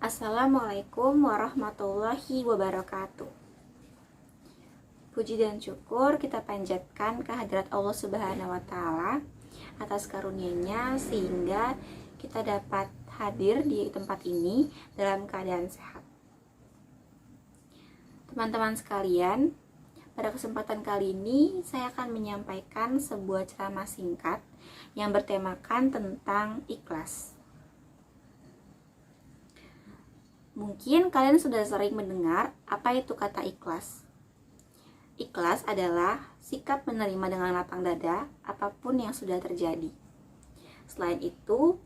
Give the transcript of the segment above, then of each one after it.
Assalamualaikum warahmatullahi wabarakatuh. Puji dan syukur kita panjatkan kehadirat Allah Subhanahu wa Ta'ala atas karunia-Nya sehingga kita dapat hadir di tempat ini dalam keadaan sehat. Teman-teman sekalian, pada kesempatan kali ini saya akan menyampaikan sebuah ceramah singkat yang bertemakan tentang ikhlas. Mungkin kalian sudah sering mendengar apa itu kata ikhlas. Ikhlas adalah sikap menerima dengan lapang dada apapun yang sudah terjadi. Selain itu,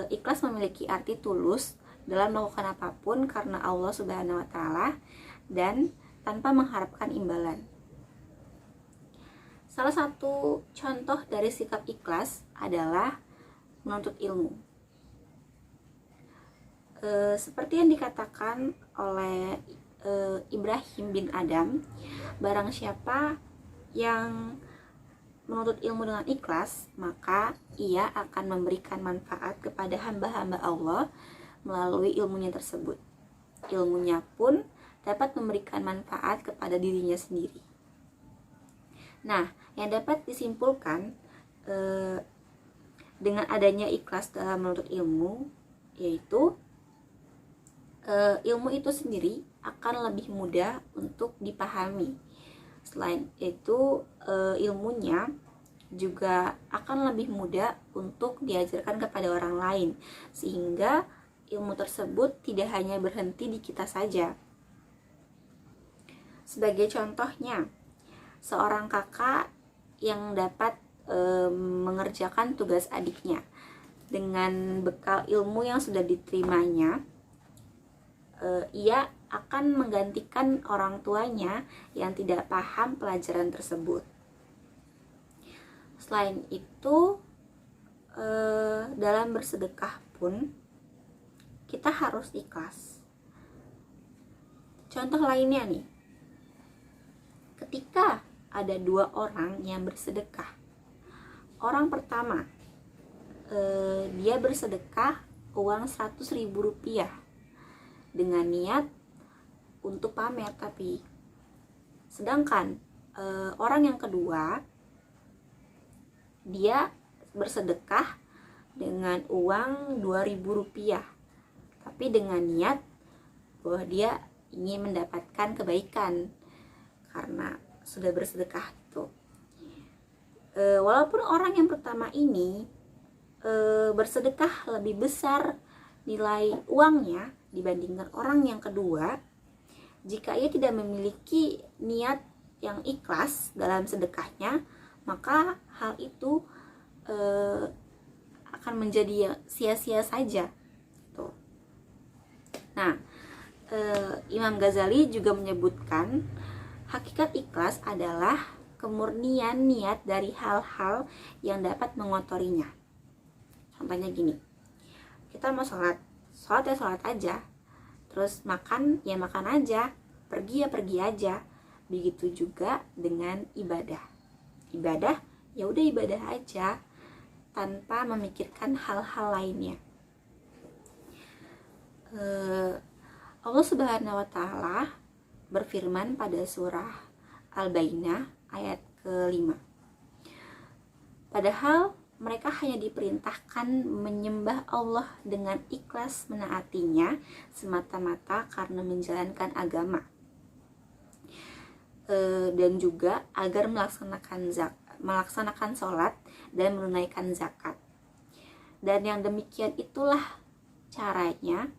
ikhlas memiliki arti tulus dalam melakukan apapun karena Allah Subhanahu wa Ta'ala dan tanpa mengharapkan imbalan. Salah satu contoh dari sikap ikhlas adalah menuntut ilmu. Seperti yang dikatakan oleh Ibrahim bin Adam, barang siapa yang menuntut ilmu dengan ikhlas, maka ia akan memberikan manfaat kepada hamba-hamba Allah melalui ilmunya tersebut. Ilmunya pun dapat memberikan manfaat kepada dirinya sendiri. Nah, yang dapat disimpulkan dengan adanya ikhlas dalam menuntut ilmu, yaitu ilmu itu sendiri akan lebih mudah untuk dipahami. Selain itu, ilmunya juga akan lebih mudah untuk diajarkan kepada orang lain, sehingga ilmu tersebut tidak hanya berhenti di kita saja. Sebagai contohnya, seorang kakak yang dapat mengerjakan tugas adiknya dengan bekal ilmu yang sudah diterimanya, ia akan menggantikan orang tuanya yang tidak paham pelajaran tersebut. Selain itu, dalam bersedekah pun kita harus ikhlas. Contoh lainnya nih, ketika ada dua orang yang bersedekah, orang pertama dia bersedekah uang 100.000 rupiah dengan niat untuk pamer, tapi sedangkan orang yang kedua dia bersedekah dengan uang 2.000 rupiah, tapi dengan niat bahwa dia ingin mendapatkan kebaikan karena sudah bersedekah itu. Walaupun orang yang pertama ini bersedekah lebih besar nilai uangnya dibandingkan orang yang kedua, jika ia tidak memiliki niat yang ikhlas dalam sedekahnya, maka hal itu akan menjadi sia-sia saja. Tuh. Nah, Imam Ghazali juga menyebutkan hakikat ikhlas adalah kemurnian niat dari hal-hal yang dapat mengotorinya. Contohnya gini, kita mau sholat ya sholat aja, terus makan ya makan aja, pergi ya pergi aja. Begitu juga dengan ibadah ya udah ibadah aja tanpa memikirkan hal-hal lainnya. Allah Subhanahu wa Ta'ala berfirman pada surah Al-Baqarah ayat ke-5, padahal mereka hanya diperintahkan menyembah Allah dengan ikhlas menaatinya semata-mata karena menjalankan agama, dan juga agar melaksanakan sholat dan menunaikan zakat. Dan yang demikian itulah caranya,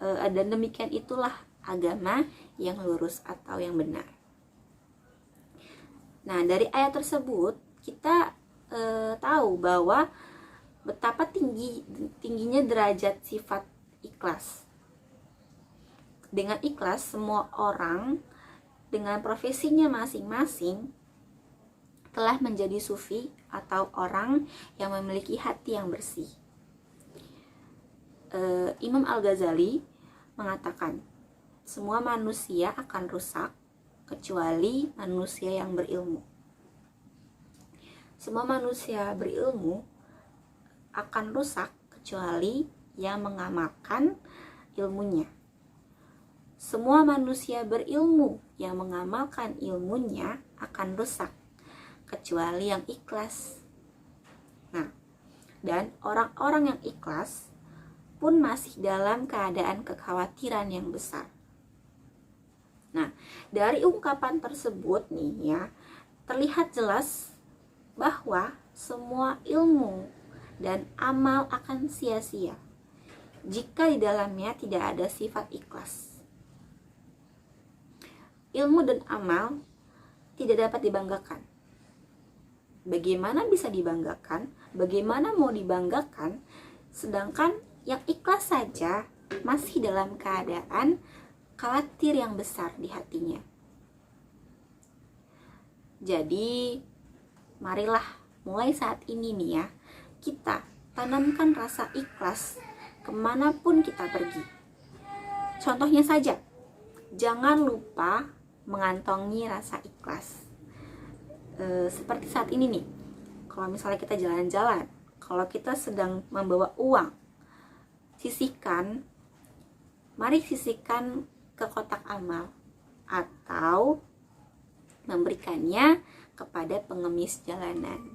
dan demikian itulah agama yang lurus atau yang benar. Nah, dari ayat tersebut kita tahu bahwa betapa tingginya derajat sifat ikhlas. Dengan ikhlas, semua orang dengan profesinya masing-masing telah menjadi sufi atau orang yang memiliki hati yang bersih. Imam Al-Ghazali mengatakan, semua manusia akan rusak kecuali manusia yang berilmu. Semua manusia berilmu akan rusak kecuali yang mengamalkan ilmunya. Semua manusia berilmu yang mengamalkan ilmunya akan rusak, kecuali yang ikhlas. Nah, dan orang-orang yang ikhlas pun masih dalam keadaan kekhawatiran yang besar. Nah, dari ungkapan tersebut nih ya, terlihat jelas bahwa semua ilmu dan amal akan sia-sia jika di dalamnya tidak ada sifat ikhlas. Ilmu dan amal tidak dapat dibanggakan. Bagaimana bisa dibanggakan? Bagaimana mau dibanggakan? Sedangkan yang ikhlas saja masih dalam keadaan khawatir yang besar di hatinya. Jadi, marilah mulai saat ini nih ya, kita tanamkan rasa ikhlas kemanapun kita pergi. Contohnya saja, jangan lupa mengantongi rasa ikhlas. Seperti saat ini nih, kalau misalnya kita jalan-jalan, kalau kita sedang membawa uang, mari sisihkan ke kotak amal atau memberikannya kepada pengemis jalanan.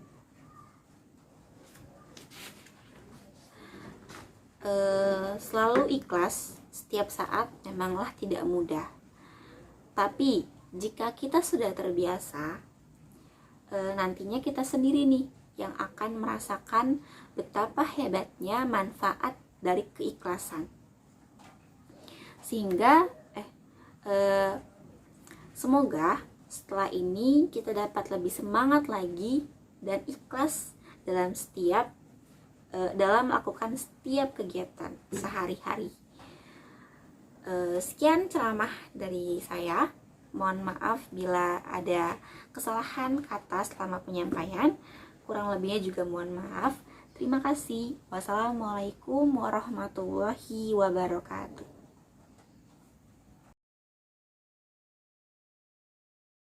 Selalu ikhlas setiap saat memanglah tidak mudah. Tapi jika kita sudah terbiasa, nantinya kita sendiri nih yang akan merasakan betapa hebatnya manfaat dari keikhlasan. Sehingga semoga setelah ini kita dapat lebih semangat lagi dan ikhlas dalam melakukan setiap kegiatan sehari-hari. Sekian ceramah dari saya. Mohon maaf bila ada kesalahan kata selama penyampaian. Kurang lebihnya juga mohon maaf. Terima kasih. Wassalamualaikum warahmatullahi wabarakatuh.